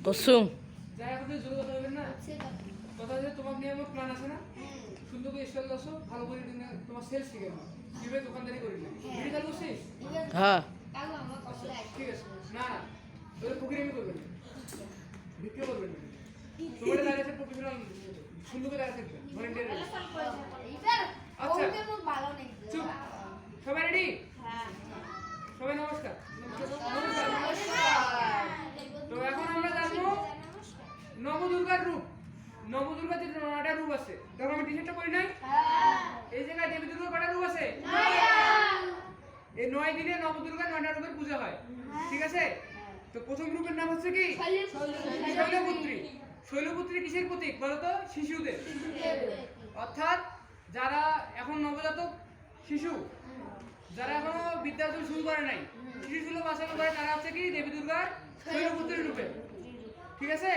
কসুম যাই এখন তো জোর কথা বলবেন না কথা হচ্ছে তোমার নিয়ে আমার প্ল্যান আছে না সুন্দর করে স্টাইল দাও ভালো করে তোমার সেলস শিখে নাও কিভাবে দোকানদারি করবে ভিডিও চালু করছিস হ্যাঁ ঠিক আছে না না তোদের ফকিরামি করবেন বিক্রি করবেন না তোমার দাঁড়িয়ে আছে প্রফেশনাল সুন্দর করে দাঁড়িয়ে থাকবে ভলেন্টিয়ার আচ্ছা চুপ সবাই রেডি সবাই নমস্কার তো এখন আমরা জানবো নবদুর্গার রূপ নবদুর্গার যে 9টা রূপ আছে দেখো আমি টি-শার্টটা পরি নাই এই জায়গায় দেবী দুর্গার কটা রূপ আছে এই 9 দিনে নবদুর্গার 9টা রূপের পূজা হয় ঠিক আছে তো প্রথম রূপের নাম হচ্ছে কি শৈলপুত্রী শৈলপুত্রী কিসের প্রতীক বলো তো শিশুদের অর্থাৎ যারা এখন নবজাতক শিশু যারা এখনো বিদ্যার্জন শুরু করে নাই শিশু সুলভ আচরণ করে তারা হচ্ছে কি দেবী দুর্গার শৈলপুত্রীর রূপে ঠিক আছে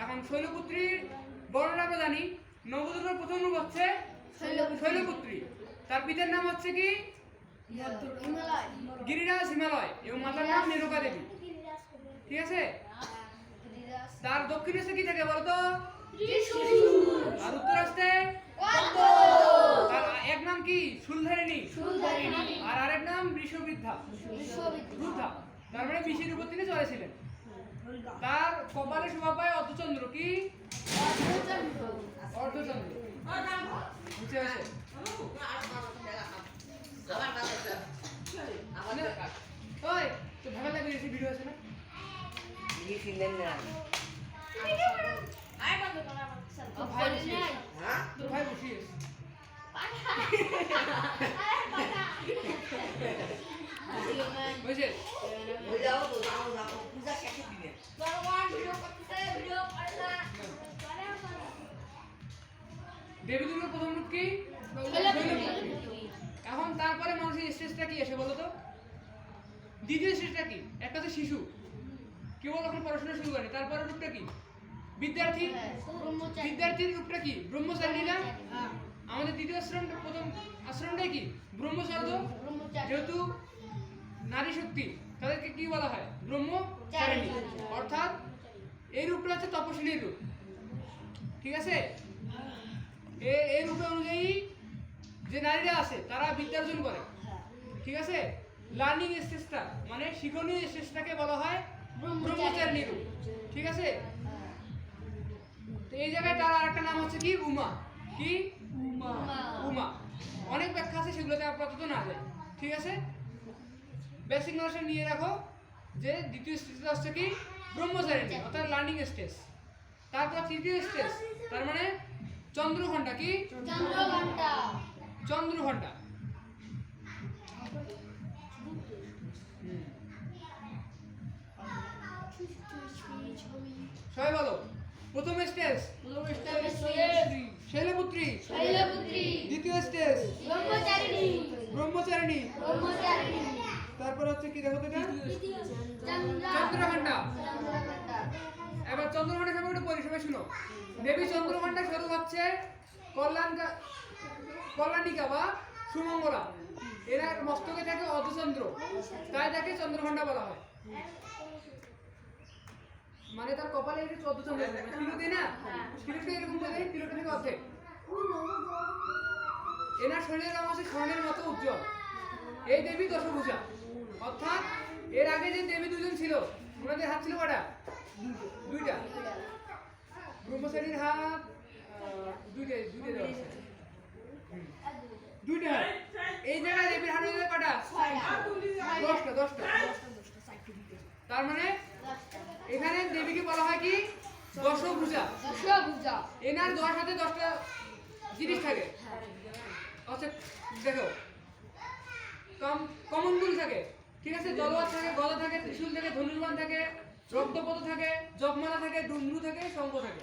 এখন শৈলপুত্রীর বর্ণনা আমরা জানি নবদুর্গার প্রথম রূপ হচ্ছে শৈলপুত্রী তার পিতার নাম হচ্ছে কি গিরিরাজ হিমালয় এবং মাতার নাম মেনকা দেবী ঠিক আছে তার দক্ষিণ হচ্ছে কি থাকে বলতো আর উত্তর আসতে তার এক নাম কি শুলধারিণী আর আরেক নাম বৃষবৃদ্ধা তার মানে বিশের উপর তিনি চলেছিলেন তার কপালে শোভা পায় অর্ধচন্দ্র কি অর্ধচন্দ্র বুঝতে পারছে ওই তো ভালো লাগে এই ভিডিও আছে না এই ফিল্মের না তোর ভাই বসিস বুঝছিস দেবী দুর্গার প্রথম রূপ কি এখন তারপরে মানুষের স্টেজটা কি আসে বলো তো দ্বিতীয় স্টেজটা কি একটা তো শিশু কেবল এখন পড়াশোনা শুরু করে তারপরে রূপটা কি বিদ্যার্থী বিদ্যার্থীর রূপটা কি ব্রহ্মচারী না আমাদের দ্বিতীয় আশ্রমটা প্রথম আশ্রমটাই কি ব্রহ্মচার্য যেহেতু নারী শক্তি তাদেরকে কি বলা হয় ব্রহ্মচারিণী অর্থাৎ এই রূপটা হচ্ছে তপস্বিনীর রূপ ঠিক আছে এই রূপে অনুযায়ী যে নারীরা আছে তারা বিদ্যার্জন করে ঠিক আছে লার্নিং স্টেজটা মানে শিক্ষণীয় স্টেজটাকে বলা হয় ব্রহ্মচারিণী রূপ ঠিক আছে তো এই জায়গায় তার আরেকটা নাম হচ্ছে কি উমা কি উমা অনেক ব্যাখ্যা আছে সেগুলোতে আপাতত না যায় ঠিক আছে বেসিক নলেজ নিয়ে রাখো যে দ্বিতীয় স্টেজটা হচ্ছে কি ব্রহ্মচারিণী অর্থাৎ লার্নিং স্টেজ তারপর তৃতীয় স্টেজ তার মানে চন্দ্রঘণ্টা কি চন্দ্রঘণ্টা সবাই বলো প্রথম স্টেজ শৈলপুত্রী দ্বিতীয় স্টেজ ব্রহ্মচারিণী তারপর হচ্ছে কি দেখো তো চন্দ্রঘণ্টা এবার চন্দ্রঘণ্টা সবাই একটু পরিসেবা শুনো দেবী চন্দ্রঘণ্টা স্বরূপ হচ্ছে কল্যাণিকা বা সুমঙ্গলা এরা মস্তকে থাকে অর্ধচন্দ্র তাই তাকে চন্দ্রঘণ্টা বলা হয় মানে তার কপালে এটা 14 চন্দ্র তিলতে না তিলতে এরকম করে তিলটা থেকে অর্ধেক এনার শরীরের রং আছে স্বর্ণের মতো উজ্জ্বল এই দেবী দশভুজা অর্থাৎ এর আগে যে দেবী দুজন ছিল ওনাদের হাত ছিল কটা দুইটা ব্রহ্মচারীর হাত দুইটা দেওয়া আছে দুইটা হাত এই জায়গায় দেবীর হাত হয়ে কটা 10টা তার মানে এখানে দেবীকে বলা হয় কি দশভুজা এনার 10 হাতে 10টা জিনিস থাকে আচ্ছা দেখো কমণ্ডল থাকে ঠিক আছে তলোয়ার থাকে গদা থাকে ত্রিশূল থাকে ধনুর্বাণ থাকে রক্তপদ থাকে জপমালা থাকে ডুমরু থাকে শঙ্খ থাকে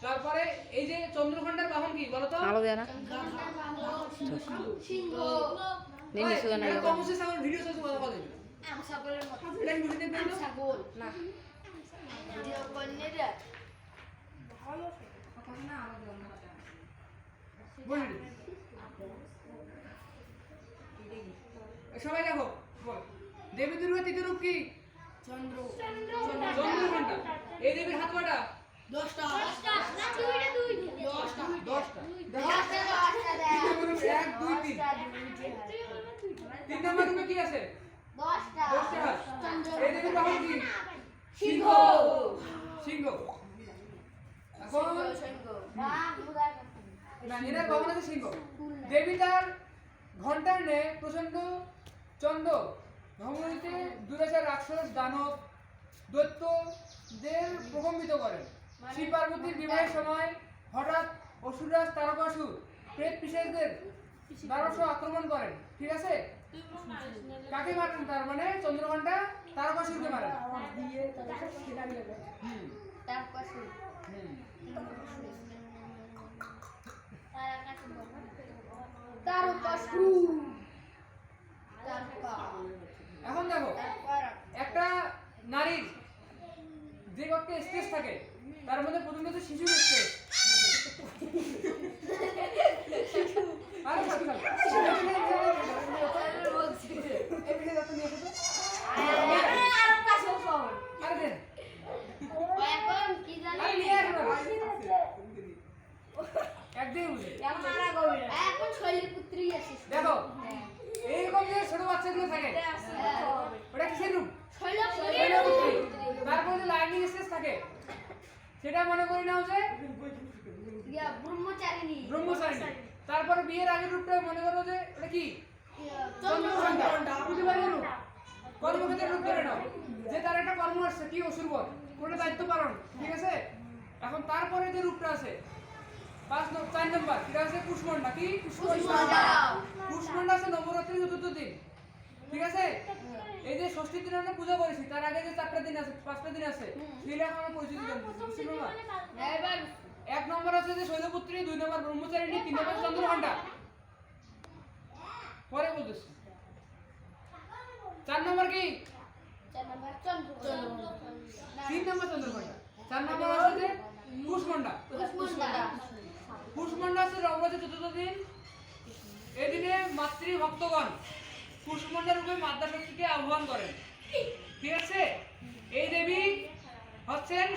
তারপরে এই যে চন্দ্রঘণ্টার বাহন কি বলো তো আলো দেয় না সিংহ নিনি সুগা না কমসে সামনে ভিডিও সব কথা বলে ছাগলের মতো এটা কি বুঝতে পারছো ছাগল না ভিডিও করলে রে ভালো কথা না আলাদা বলি সবাই দেখো বল দেবী দুর্গা তৃতীয় রূপ কি চন্দ্র চন্দ্র এই দেবীর হাত কয়টা? 10টা। 10টা। দেখো, 1 2 3 3 নাম্বার রূপে কি আছে? 10টা হাত। এই দেবীর বাহন কি? সিংহ। সিংহ। এখন না, এনার বাহন আছে সিংহ। দেবী তার ঘন্টার নে প্রচন্ড চন্দ্র ধমনীতে দুরাচার রাক্ষস দানব দৈত্যদের প্রকম্পিত করেন। শিব পার্বতীর বিবাহের সময় হঠাৎ অসুররাজ তারকাসুর প্রেত পিশাচদের দ্বারস আক্রমণ করেন। ঠিক আছে? কাকে মারেন? তার মানে চন্দ্রঘণ্টা তারকাসুরকে মারেন। হুম। এখন দেখো, একটা নারীর যে কয়েকটা স্টেজ থাকে তার মধ্যে প্রথম হচ্ছে শিশুর স্টেজ। আরে সাথে সাথে এই বিষয়ে যত নিয়ে এসেছে আরে দেন আরে নিয়ে আসো না। একদিন বুঝে দেখো এইরকম যে ছোট বাচ্চাগুলো থাকে ওটা কিসের রূপ? শৈলপুত্রী। তারপরে যে লাইনিং স্টেজ থাকে সেটা মনে করি নাও যে ব্রহ্মচারিণী। তারপরে বিয়ের আগের রূপটা মনে করো যে ওটা কি? চন্দ্রঘণ্টা। প্রতিবারের রূপ কর্মক্ষেত্রের রূপ ধরে নাও যে তার একটা কর্ম আসছে কি অসুরবধ কোনো দায়িত্ব পালন। ঠিক আছে? এখন তারপরে যে রূপটা আছে 4 নম্বর এটা আছে কুষ্মণ্ডা। কি? কুষ্মণ্ডা আছে নবরাত্রির চতুর্থ দিন। ঠিক আছে? এই যে ষষ্ঠী দিন আমরা পূজা করেছি তার আগে যে 4টা দিন আছে 5টা দিন আছে সেটা আমরা পরিচিত জানবো। বুঝছিল না? 1 নম্বর আছে যে শৈলপুত্রী, 2 নম্বর ব্রহ্মচারিণী, 3 নম্বর চন্দ্রঘণ্টা। পরে বলতেছি 4 নম্বর কি? 3 নম্বর চন্দ্রঘণ্টা। 4 নম্বর আছে যে কুষ্মণ্ডা। কুষ্মণ্ডা আছে নবরাত্রির চতুর্থ দিন। এই দিনে মাতৃ ভক্তগণ কুষ্মণ্ডা রূপে মাতা শক্তিকে আহ্বান করেন। ঠিক আছে? এই দেবী হচ্ছেন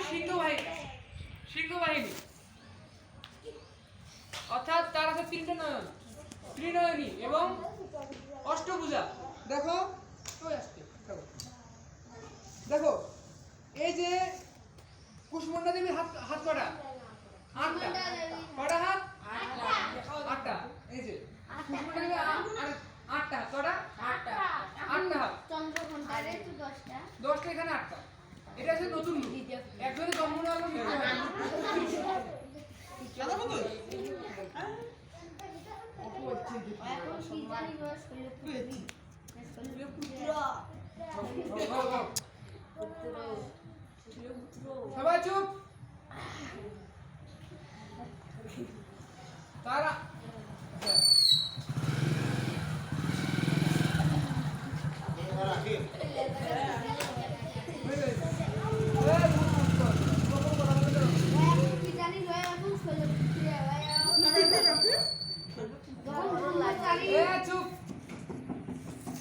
সিংহবাহিনী অর্থাৎ তার আছে 3টে নয়ন, ত্রিনয়নী এবং অষ্টভুজা। দেখো ওই আসছে দেখো এই যে কুষ্মণ্ডা দেবীর হাত কটা? 8টা। কটা হাত? 8টা। এই যে কুষ্মণ্ডা দেবীর 8টা। কটা? 8টা হাত। 10টা এখানে 8টা। এটা হচ্ছে নতুন রূপ। একজনের জন্ম নেওয়ার পর মৃত্যু হয়। সবাই চুপ। তারা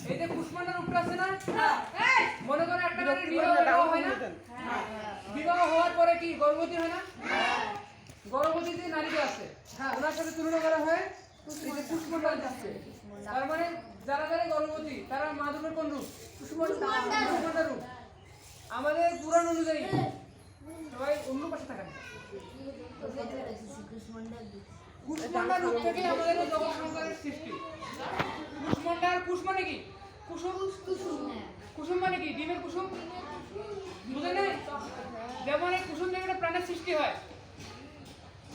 এই যে কুষ্মণ্ডার রূপটা আছে না মনে করো একটা নারীর বিবাহ হয় না? বিবাহ হওয়ার পরে কি গর্ভবতী হয় না? গর্ভবতী যে নারীটা আছে ওনার সাথে তুলনা করা হয় এই যে কুষ্মণ্ডা আছে। তার মানে যারা যারা গর্ভবতী তারা মা দুর্গার কোন রূপ? কুষ্মণ্ডা রূপ। আমাদের পুরাণ অনুযায়ী সবাই অন্য পাশে থাকেন। কুষ্মণ্ডা রূপ থেকে আমাদের জগৎ সংসারের সৃষ্টি। কুষ্মণ্ডার কুশ মানে কি? কুসুম। কুসুম মানে কি? ডিমের কুসুম। বুঝে নেই? যেমন এই কুসুম থেকে একটা প্রাণের সৃষ্টি হয়,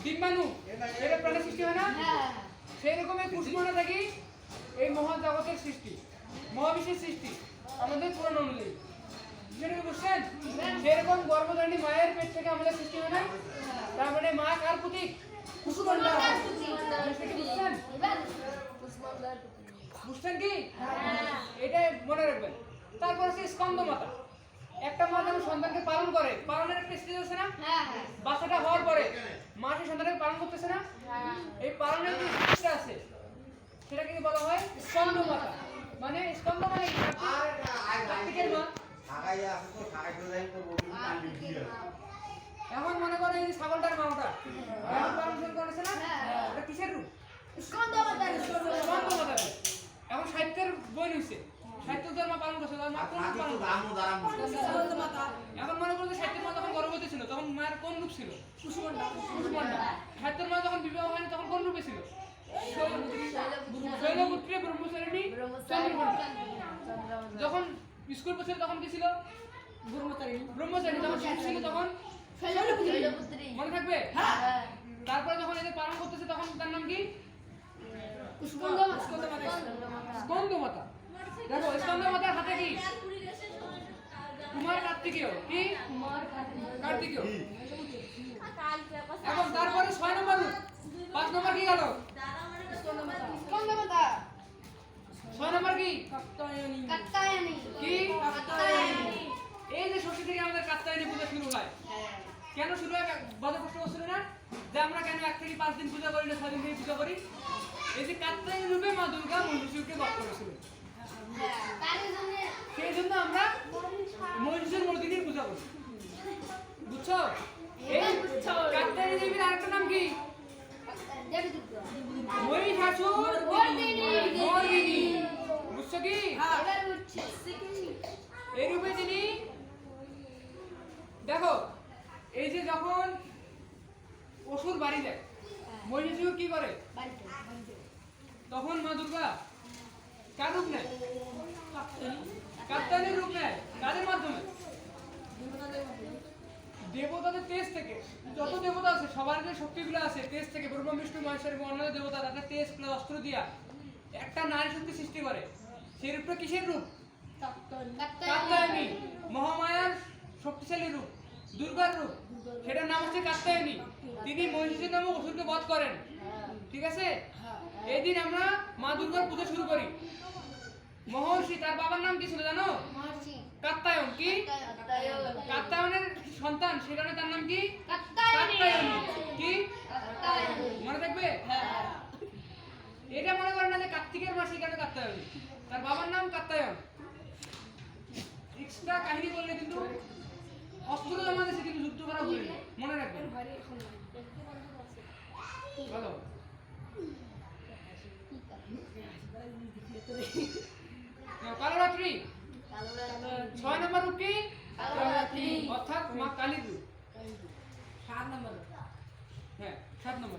ডিম্বাণু এটা প্রাণের সৃষ্টি হয় না? সেই রকম এই কুষ্মণ্ডা থেকে এই মহাজগতের সৃষ্টি, মহাবিশ্বের সৃষ্টি আমাদের পুরাণ অনুযায়ী। বুঝছেন? সেরকম গর্ভধারিণী মায়ের পেট থেকে আমাদের সৃষ্টি হয় না? তার মানে মা কার প্রতীক? কুষ্মণ্ডা। বুঝছেন কি? এটা মনে রাখবেন। তারপর আছে স্কন্দ মাতা। একটা মা যখন সন্তানকে পালন করে, পালনের একটা স্টেজ আছে না? বাচ্চাটা হওয়ার পরে মা সেই সন্তানকে পালন করতেছে না? এই পালনের যে স্টেজটা আছে সেটাকে বলা হয় স্কন্দ মাতা। মানে স্কন্দ মানে কার্তিকের মা। স্কন্দমাতা স্কন্দমাতা। এখন সাহিত্যের বই হইছে, সাহিত্য ধর্ম পালন করছে, তার মা কোন রূপ পালন করছে? এখন মনে করো যে সাহিত্যের মা যখন গর্ভবতী ছিল তখন মায়ের কোন রূপ ছিল? কুষ্মান্ডা। সাহিত্যের মা যখন বিবাহ হয়নি তখন কোন রূপে ছিল? শৈলপুত্রী ব্রহ্মচারিণী চন্দ্রঘণ্টা। যখন স্কুল পড়ছিল তখন কি ছিল? ব্রহ্মচারিণী। যখন শিশু ছিল তখন শৈলপুত্রী মনে থাকবে? তারপরে যখন এদের পালন করতেছে তখন তার নাম কি? স্কন্দমাতা। দেখো স্কন্দমাতার হাতে কি? কুমার কার্তিকেয়। কি? কার্তিকেয়। এখন তারপরে 6 নম্বর রূপ, 5 নম্বর কি গেল? স্কন্দমাতা 6 নম্বর কি? কাত্যায়নী কি? কাত্যায়নী এই যে ষষ্ঠী থেকে আমাদের কাত্যায়নী পূজা শুরু হয়, কেন শুরু হয়? বড় প্রশ্ন করছিল না যে আমরা কেন 1 থেকে 5 দিন পূজা করি না 6 দিন থেকে পূজা করি? এই যে কাত্যায়নী রূপে মা দুর্গা মহিষাসুরকে বধ করেছিলেন, সেই জন্য আমরা মহিষাসুর মর্দিনীর পূজা করি। বুঝছো? এই কাত্যায়নী দেবীর আরেকটা নাম কি? দেবী দুর্গা মহিষাসুর মর্দিনী। বুঝছো কি? এবার বুঝছি এই রূপে তিনি, দেখো এই যে যখন অসুর বাড়ি যায় মহিষাসুর কি করে? বাড়িতে তখন মা দুর্গা কার রূপ নেয়? কাত্যায়নীর রূপ নেয়। কাদের মাধ্যমে? দেবতাদের তেজ থেকে। যত দেবতা আছে সবার যে শক্তিগুলো আছে তেজ থেকে, ব্রহ্মা বিষ্ণু মহেশ্বর এবং অন্যান্য দেবতা তাদের তেজ প্লাস অস্ত্র দিয়া একটা নারী শক্তি সৃষ্টি করে। সেই রূপটা কিসের রূপ? কাত্যায়নী, মহামায়ার শক্তিশালী রূপ, দুর্গার রূপ। সেটার নাম হচ্ছে কাত্যায়নী। তিনি মহিষাসুর নামক অসুরকে বধ করেন। ঠিক আছে? এই দিন আমরা মা দুর্গার পূজা শুরু করি। মহর্ষি তার বাবার নাম কি ছিল জানো? কাত্যায়ন। কি? কাত্যায়নের সন্তান, সে কারণে তার নাম কি? কাত্যায়নী। কি? মনে থাকবে? এটা মনে করেন না যে কার্তিকের মাস, সেই কারণে কাত্যায়নী। তার বাবার নাম কাত্যায়ন। এক্সট্রা কাহিনী বললে কিন্তু অস্ত্র জমা দিয়েছে কিন্তু যুদ্ধ করা ভুলে না। মনে রাখবেন। ভালো। কালরাত্রি 6 নম্বর রূপ কি? অর্থাৎ মা কালীর রূপ। 7 নম্বর। হ্যাঁ 7 নম্বর।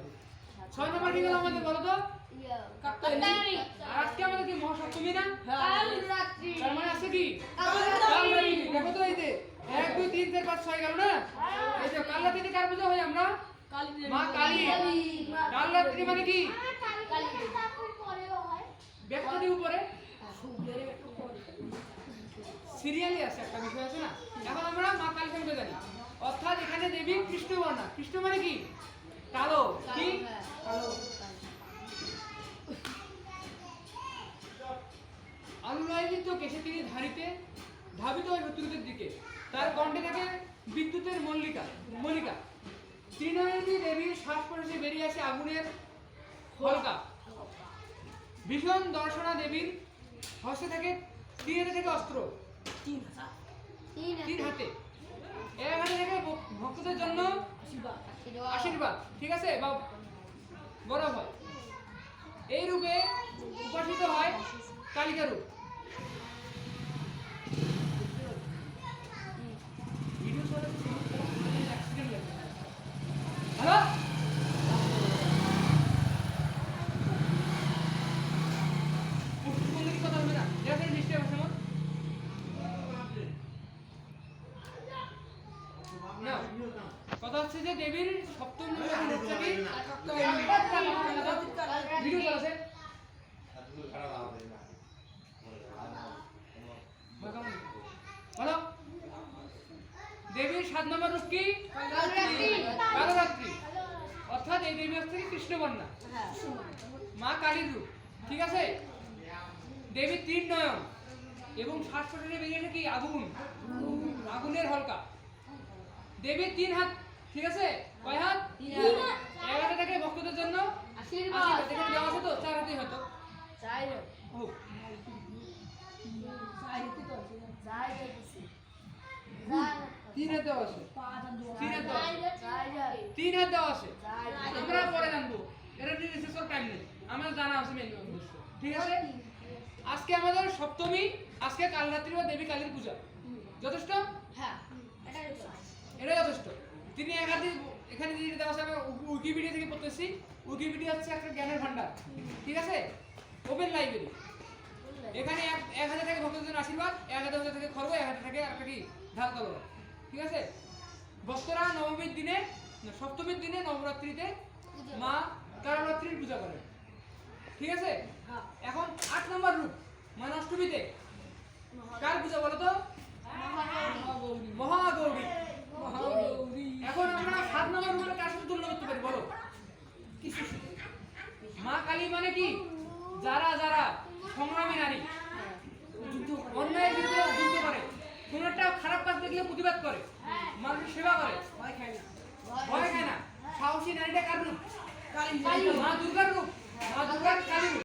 6 নম্বর কি গেল আমাদের বলো তো? কাত্যায়নী আর আজকে আমাদের কি মহাসপ্তমী না? কালরাত্রি তার মানে আছে কি? কালরাত্রি দেখো তো এই যে 1 2 3 4 5 6 গেল না? এই যে কালরাত্রিতে কার পূজা হয় আমরা? মা কালী। কালরাত্রি মানে কি? ব্যক্তির উপরে সিরিয়ালি আছে, একটা বিষয় আছে না? এখন আমরা মা কালীকে পূজা জানি, অর্থাৎ এখানে দেবী কৃষ্ণবর্ণা। কৃষ্ণ মানে কি? কালো। কি? কালো। আলোলায়িত কেশে তিনি ধাবিত হয় শত্রুদের দিকে। তার কণ্ঠে থাকে বিদ্যুতের মল্লিকা। ত্রিনয়নী দেবীর শ্বাস প্রশ্বাসে বেরিয়ে আসে আগুনের হলকা। ভীষণ দর্শনা দেবীর হস্তে থাকে 3 হাতে থেকে অস্ত্র। 3 হাতে। এক হাতে থেকে ভক্তদের জন্য আশীর্বাদ। ঠিক আছে? বা বড় হয়। এই রূপে উপাসিত হয় কালিকা রূপ। হ্যালো, কথা হবে না। বৃষ্টি হবে সময় না। কথা হচ্ছে যে দেবীর সপ্তম রূপ কি? ভিডিও চলছে। বলো, দেবীর 7 নম্বর রূপ কি? কালরাত্রি। অর্থাৎ এই দেবী হচ্ছে কৃষ্ণবর্ণা, মা কালীর রূপ। ঠিক আছে? দেবীর 3 নয়ন এবং শ্বাস প্রশ্বাসে বেরিয়ে আসে কি? আগুনের হলকা। দেবীর 3 হাত। ঠিক আছে? কয় হাত? 3 হাত। এক হাতে থাকে ভক্তদের জন্য আশীর্বাদ। এখানে দেওয়া আছে তো 4 হাতেই হতো। 3 হাত দেওয়া আছে। 3 হাত দেওয়া আছে। আমরা পরে জানবো। এটা নিয়ে রিসার্চ টাইম নেই, আমাদের জানা আছে মেন উদ্দেশ্য। ঠিক আছে, আজকে আমাদের সপ্তমী, আজকে কাল রাত্রি বা দেবী কালীর পূজা, যথেষ্ট? হ্যাঁ এটাই তো। এটাই যথেষ্ট। তিনি একাধিক এখানে দিয়ে দেওয়া আছে, আমি উইকিপিডিয়া থেকে পড়তেছি। উইকিপিডিয়া হচ্ছে একটা জ্ঞানের ভান্ডার, ঠিক আছে, ওপেন লাইব্রেরি। এখানে 1000 থেকে ভক্তদের জন্য আশীর্বাদ, 1000 থেকে খর্ব, 1000 থেকে একটা কি ঢাল তলোয়ার, ঠিক আছে। ভক্তরা নবমীর দিনে, সপ্তমীর দিনে নবরাত্রিতে মা কালরাত্রির পূজা করে, ঠিক আছে। এখন 8 নম্বর রূপ মানে অষ্টমীতে কার পূজা বলো তো? মহাগৌরী। এখন আমরা 7 নম্বর রূপে কার সাথে তুলনা করতে পারি বলো? মা কালী মানে কি? যারা যারা সংগ্রামী নারী, অন্যায়ের বিরুদ্ধে যুদ্ধ করে, কোন একটা খারাপ কাজ দেখলে প্রতিবাদ করে, মানুষের সেবা করে, ভয় খায় না। সাহসী নারীটা কার রূপ? মা দুর্গার রূপ। মা দুর্গার কালী রূপ।